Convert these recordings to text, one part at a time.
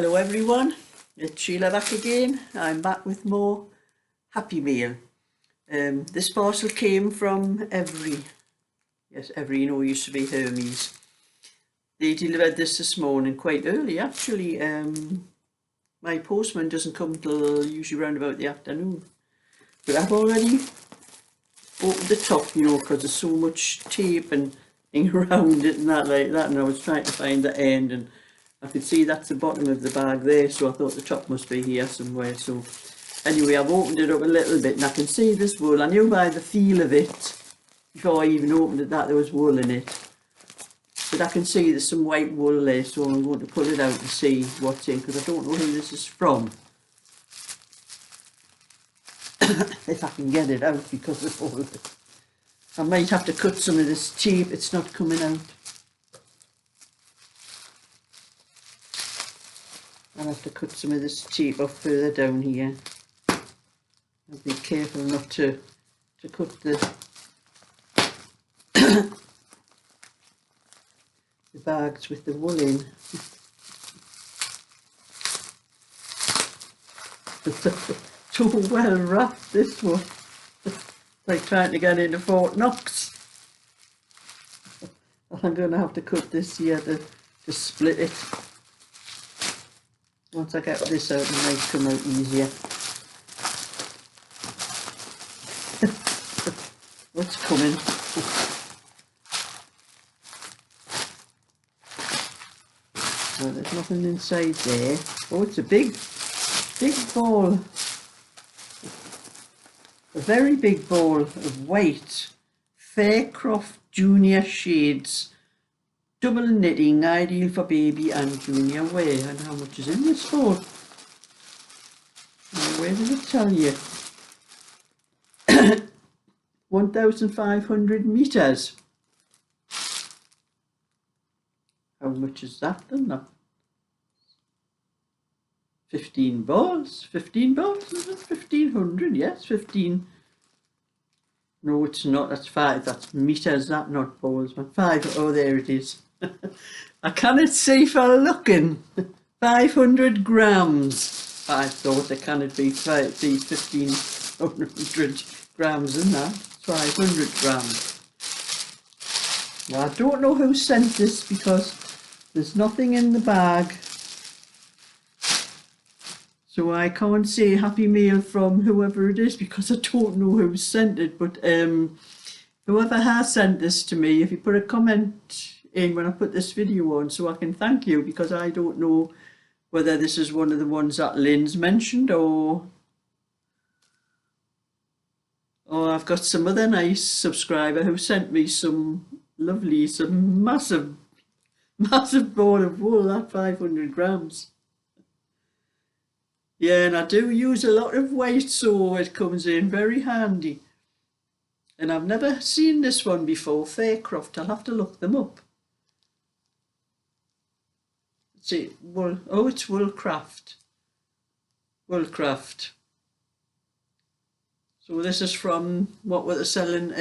Hello everyone, it's Sheila back again. I'm back with more Happy Meal. This parcel came from Every, used to be Hermes. They delivered this morning quite early actually. My postman doesn't come till usually around about the afternoon. But I've already opened the top, because there's so much tape and thing around it and that like that, and I was trying to find the end, and I could see that's the bottom of the bag there, so I thought the top must be here somewhere. So anyway, I've opened it up a little bit and I can see this wool. I knew by the feel of it before I even opened it that there was wool in it, but I can see there's some white wool there, so I'm going to pull it out and see what's in, because I don't know who this is from. If I can get it out because of all of it. I might have to cut some of this tape, it's not coming out. I'll have to cut some of this tape off further down here. I'll be careful not to cut the the bags with the wool in. So well wrapped, this one. Like trying to get into Fort Knox. I'm going to have to cut this here to split it. Once I get this out, it might come out easier. What's coming? Well, there's nothing inside there. Oh, it's a big ball. A very big ball of white Faircroft Junior shades, double knitting, ideal for baby and junior wear. And how much is in this ball? Where does it tell you? 1,500 meters. How much is that then? 15 balls. 15 balls, is it? 1,500, yes, 15. No, it's not. That's 5. That's meters, that not balls. 5. Oh, there it is. I cannot see for looking. 500 grams. I thought it cannot be 1,500 grams in that. 500 grams. Well, I don't know who sent this because there's nothing in the bag. So I can't say Happy Meal from whoever it is because I don't know who sent it. But whoever has sent this to me, if you put a comment in when I put this video on so I can thank you, because I don't know whether this is one of the ones that Lynn's mentioned or I've got some other nice subscriber who sent me some massive ball of wool, that 500 grams. Yeah, and I do use a lot of weight, so it comes in very handy. And I've never seen this one before, Faircroft. I'll have to look them up. Let's see, wool. Oh, it's Woolcraft. Woolcraft. So this is from what were they selling?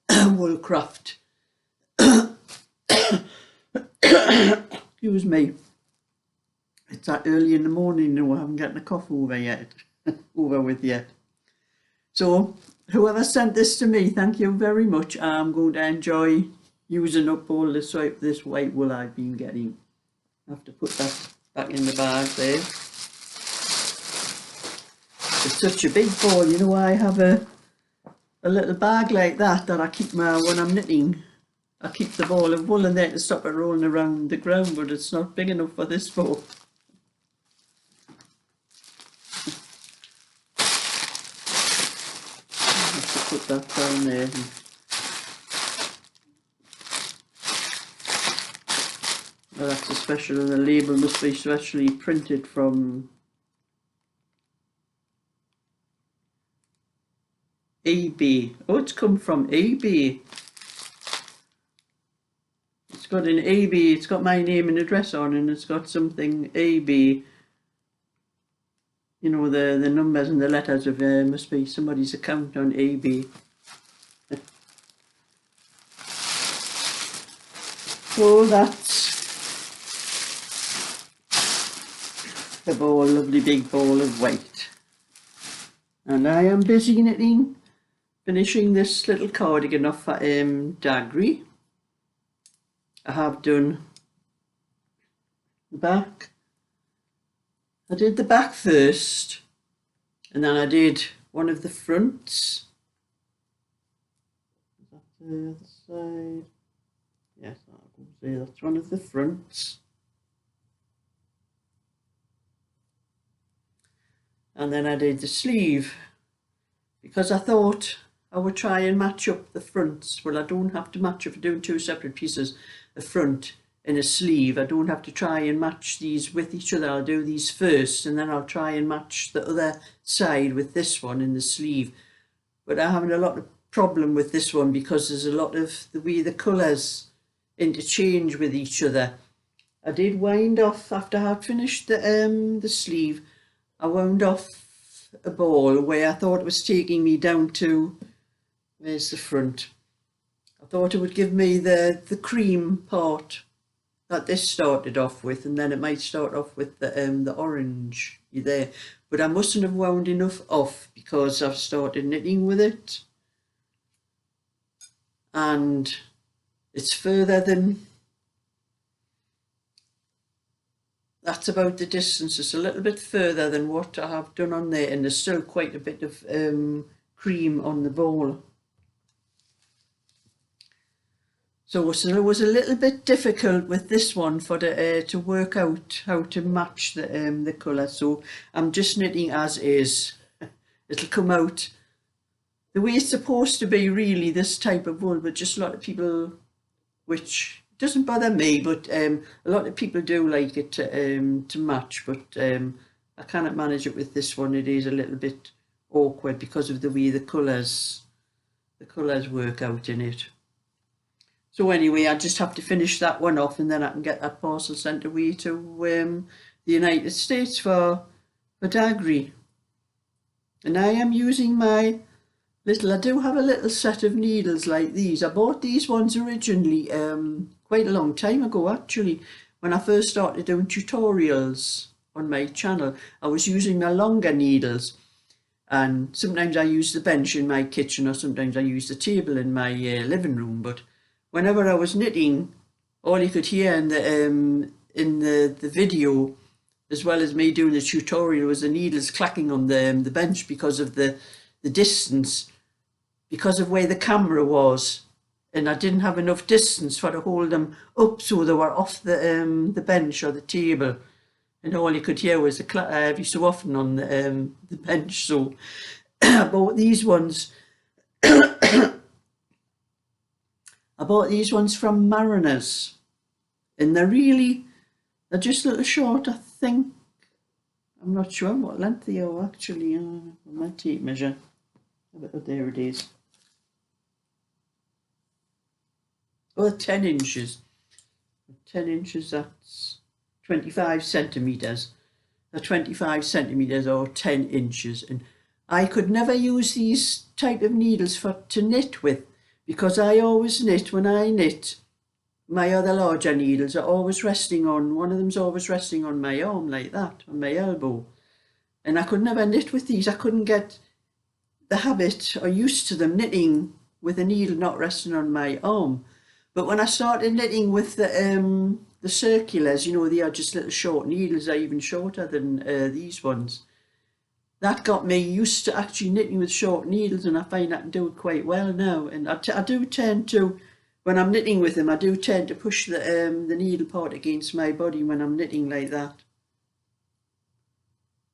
Woolcraft. Excuse me. It's that early in the morning now, I haven't gotten a cough over with yet. So whoever sent this to me, thank you very much. I'm going to enjoy using up all this white wool I've been getting. I have to put that back in the bag there. It's such a big ball, I have a little bag like that I keep when I'm knitting. I keep the ball of wool in there to stop it rolling around the ground, but it's not big enough for this ball. Put that down there. Well, that's a special, and the label must be specially printed from eBay. Oh, it's come from eBay. It's got an eBay, it's got my name and address on, and it's got something eBay. The numbers and the letters of must be somebody's account on eBay. So that's a ball, lovely big ball of white. And I am busy knitting, finishing this little cardigan off Dagry. I have done the back. I did the back first, and then I did one of the fronts. Is that the other side? Yes, that's one of the fronts. And then I did the sleeve, because I thought I would try and match up the fronts. Well, I don't have to match if I'm doing two separate pieces, a front and a sleeve. I don't have to try and match these with each other. I'll do these first, and then I'll try and match the other side with this one in the sleeve. But I'm having a lot of problem with this one because there's a lot of the way the colours interchange with each other. I did wind off, after I had finished the sleeve, I wound off a ball where I thought it was taking me down to, where's the front? I thought it would give me the cream part that this started off with, and then it might start off with the orange there. But I mustn't have wound enough off because I've started knitting with it. And it's further than, that's about the distance. It's a little bit further than what I have done on there, and there's still quite a bit of cream on the ball. So it was a little bit difficult with this one for to work out how to match the colour. So I'm just knitting as is. It'll come out the way it's supposed to be, really, this type of wool, but just a lot of people, which doesn't bother me, but a lot of people do like it to match, but I cannot manage it with this one. It is a little bit awkward because of the way the colours work out in it. So anyway, I just have to finish that one off, and then I can get that parcel sent away to the United States for Dagry. And I am using my I do have a little set of needles like these. I bought these ones originally quite a long time ago, actually. When I first started doing tutorials on my channel, I was using the longer needles, and sometimes I use the bench in my kitchen, or sometimes I use the table in my living room. But whenever I was knitting, all you could hear in the video, as well as me doing the tutorial, was the needles clacking on the bench because of the distance, because of where the camera was, and I didn't have enough distance for to hold them up so they were off the bench or the table, and all you could hear was the clack every so often on the bench. So I bought these ones. I bought these ones from Mariners, and they're just a little short, I think. I'm not sure what length they are actually. My tape measure. Oh, there it is. Oh, 10 inches. 10 inches, that's 25 centimetres. 25 centimetres or 10 inches. And I could never use these type of needles to knit with, because I always knit, when I knit, my other larger needles are always resting on, one of them's always resting on my arm like that, on my elbow. And I could never knit with these. I couldn't get the habit or used to them knitting with a needle not resting on my arm. But when I started knitting with the circulars, you know, they are just little short needles, are even shorter than these ones. That got me used to actually knitting with short needles, and I find I can do it quite well now. And I do tend to, when I'm knitting with them, I do tend to push the needle part against my body when I'm knitting like that.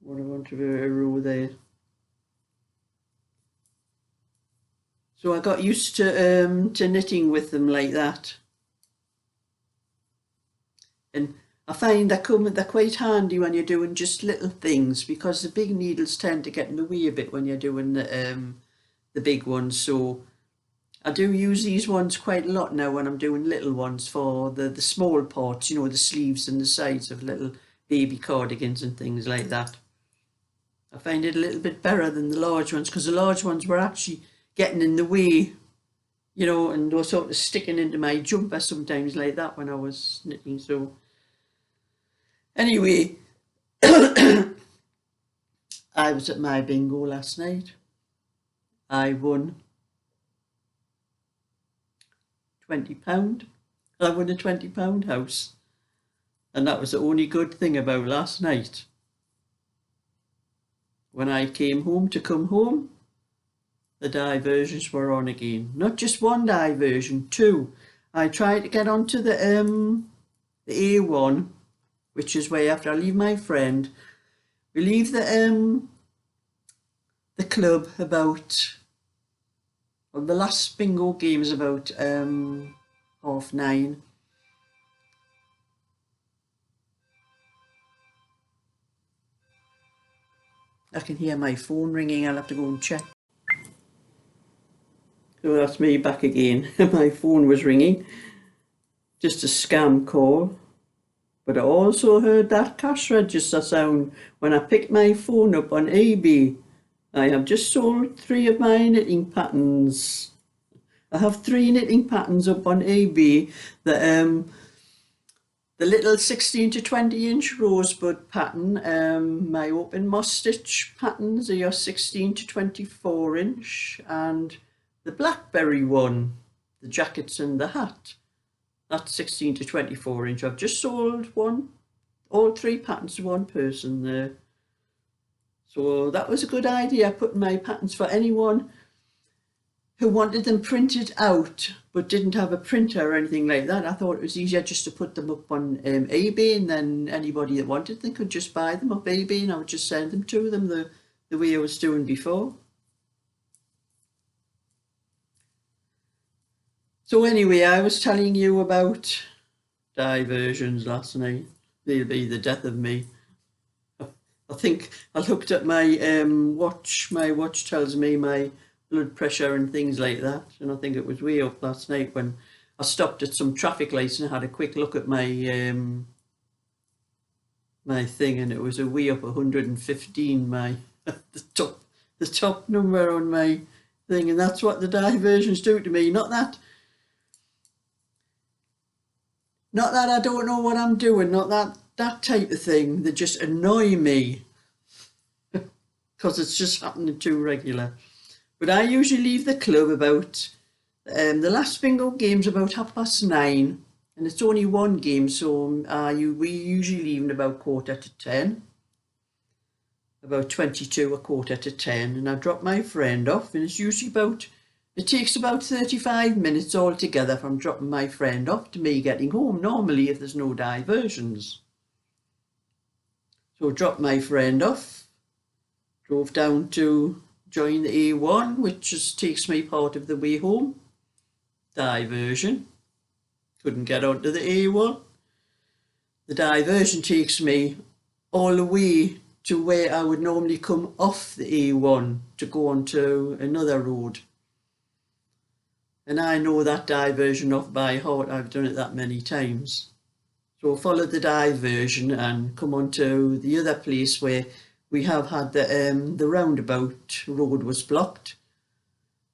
What I want to do a row there. So I got used to knitting with them like that, and I find they're quite handy when you're doing just little things, because the big needles tend to get in the way a bit when you're doing the big ones. So I do use these ones quite a lot now when I'm doing little ones for the small parts, you know, the sleeves and the sides of little baby cardigans and things like that. I find it a little bit better than the large ones, because the large ones were actually getting in the way, you know, and they were sort of sticking into my jumper sometimes like that when I was knitting. So anyway, I was at my bingo last night. I won £20. I won a £20 house. And that was the only good thing about last night. When I came home to come home, the diversions were on again. Not just one diversion, two. I tried to get onto the A1, which is where after I leave my friend, we leave the club about, well, the last bingo game is about 9:30. I can hear my phone ringing. I'll have to go and check. So that's me back again. My phone was ringing. Just a scam call. But I also heard that cash register sound when I picked my phone up on eBay. I have just sold 3 of my knitting patterns. I have 3 knitting patterns up on eBay. The little 16 to 20 inch rosebud pattern, my open moss stitch patterns are your 16 to 24 inch, and the blackberry one, the jackets and the hat, that's 16 to 24 inch. I've just sold all 3 patterns to one person there. So that was a good idea, putting my patterns for anyone who wanted them printed out but didn't have a printer or anything like that. I thought it was easier just to put them up on eBay, and then anybody that wanted them could just buy them off eBay, and I would just send them to them the way I was doing before. So anyway, I was telling you about diversions last night. They'll be the death of me. I think I looked at my watch. My watch tells me my blood pressure and things like that, and I think it was way up last night when I stopped at some traffic lights and had a quick look at my my thing, and it was a way up 115, my the top number on my thing. And that's what the diversions do to me. Not that I don't know what I'm doing, not that type of thing. They just annoy me because it's just happening too regular. But I usually leave the club about, the last bingo game's about 9:30, and it's only one game, so we usually leave in about 9:45, about 22, 9:45, and I drop my friend off, and it's usually it takes about 35 minutes altogether from dropping my friend off to me getting home, normally if there's no diversions. So drop my friend off, drove down to join the A1, which just takes me part of the way home. Diversion. Couldn't get onto the A1. The diversion takes me all the way to where I would normally come off the A1 to go onto another road. And I know that diversion off by heart. I've done it that many times. So follow the diversion and come onto the other place where we have had the roundabout road was blocked.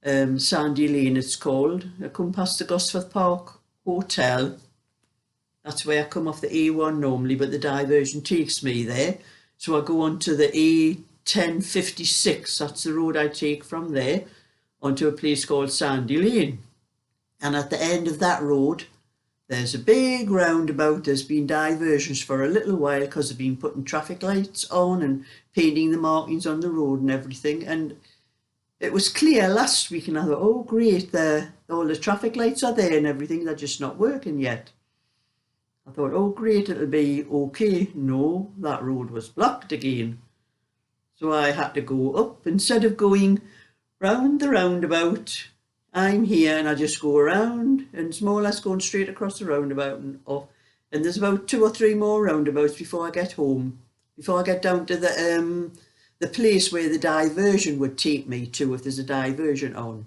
Sandy Lane it's called. I come past the Gosforth Park Hotel. That's where I come off the A1 normally, but the diversion takes me there. So I go on to the A1056. That's the road I take from there onto a place called Sandy Lane. And at the end of that road, there's a big roundabout. There's been diversions for a little while because they've been putting traffic lights on and painting the markings on the road and everything. And it was clear last week, and I thought, oh great, all the traffic lights are there and everything, they're just not working yet. I thought, oh great, it'll be okay. No, that road was blocked again. So I had to go up. Instead of going round the roundabout, I'm here and I just go around, and it's more or less going straight across the roundabout and off. And there's about 2 or 3 more roundabouts before I get home, before I get down to the place where the diversion would take me to if there's a diversion on.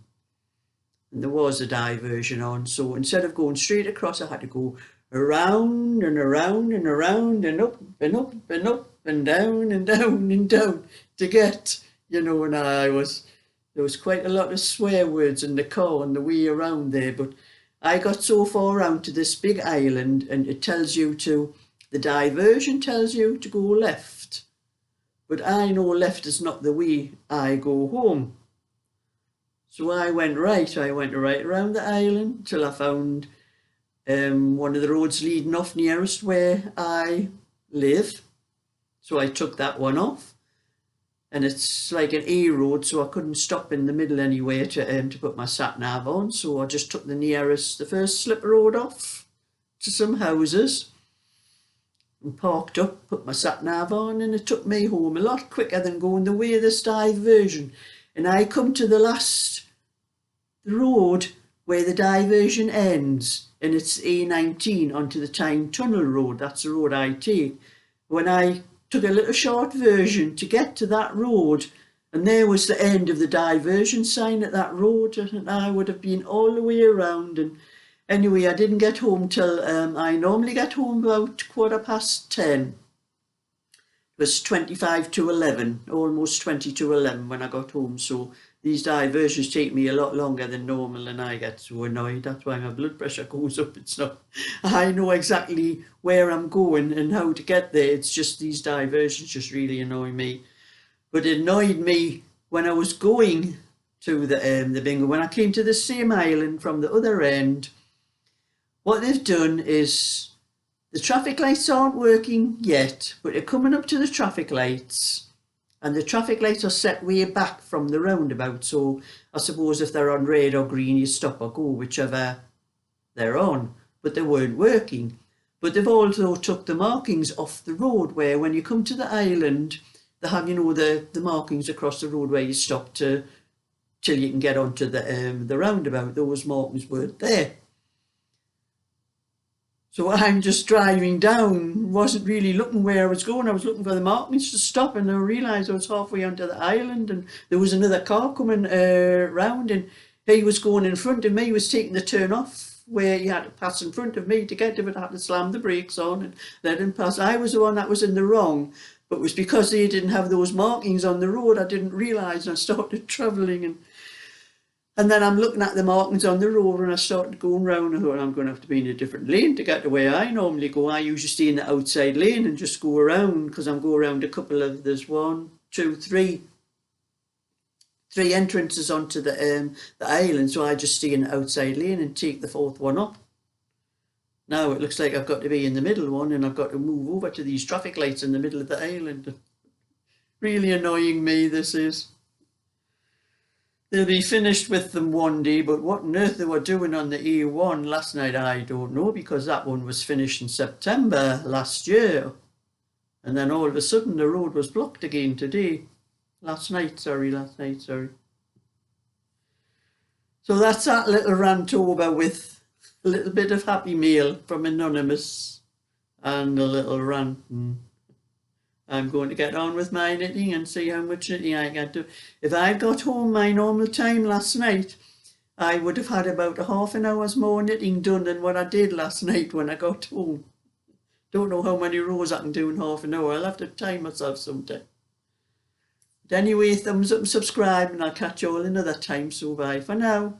And there was a diversion on, so instead of going straight across, I had to go around and around and around and up and up and up and down and down and down to get, and there was quite a lot of swear words in the car on the way around there, but I got so far around to this big island, and it tells you to The diversion tells you to go left, but I know left is not the way I go home. So I went right around the island till I found one of the roads leading off nearest where I live. So I took that one off, and it's like an A road, so I couldn't stop in the middle anywhere to put my sat nav on. So I just took the first slip road off to some houses and parked up, put my sat nav on, and it took me home a lot quicker than going the way of this diversion. And I come to the last road where the diversion ends, and it's A19 onto the Tyne Tunnel Road. That's the road I take. When I took a little short version to get to that road, and there was the end of the diversion sign at that road, and I would have been all the way around. And anyway, I didn't get home till I normally get home about 10:15. It was 25 to 11, almost 20 to 11 when I got home. So these diversions take me a lot longer than normal, and I get so annoyed. That's why my blood pressure goes up. It's not, I know exactly where I'm going and how to get there. It's just these diversions just really annoy me. But it annoyed me when I was going to the bingo. When I came to the same island from the other end, what they've done is the traffic lights aren't working yet, but they're coming up to the traffic lights, and the traffic lights are set way back from the roundabout. So I suppose if they're on red or green, you stop or go, whichever they're on. But they weren't working. But they've also took the markings off the road, where when you come to the island, they have, you know, the markings across the road where you stop till you can get onto the roundabout. Those markings weren't there. So I'm just driving down, wasn't really looking where I was going. I was looking for the markings to stop, and I realised I was halfway onto the island, and there was another car coming round, and he was going in front of me. He was taking the turn off where you had to pass in front of me to get to it. I had to slam the brakes on and let him pass. I was the one that was in the wrong, but it was because they didn't have those markings on the road. I didn't realise, and I started travelling, and then I'm looking at the markings on the road, and I started going round. I thought, I'm going to have to be in a different lane to get to where I normally go. I usually stay in the outside lane and just go around, because I'm going around a couple of, there's 1, 2, 3 entrances onto the island. So I just stay in the outside lane and take the fourth one up. Now it looks like I've got to be in the middle one, and I've got to move over to these traffic lights in the middle of the island. Really annoying me, this is. They'll be finished with them one day, but what on earth they were doing on the A1 last night, I don't know, because that one was finished in September last year. And then all of a sudden the road was blocked again today. Last night, sorry. So that's that little rant over with a little bit of happy meal from Anonymous and a little rant. I'm going to get on with my knitting and see how much knitting I can do. If I'd got home my normal time last night, I would have had about a half an hour's more knitting done than what I did last night when I got home. Don't know how many rows I can do in half an hour. I'll have to time myself sometime. But anyway, thumbs up and subscribe, and I'll catch you all another time. So bye for now.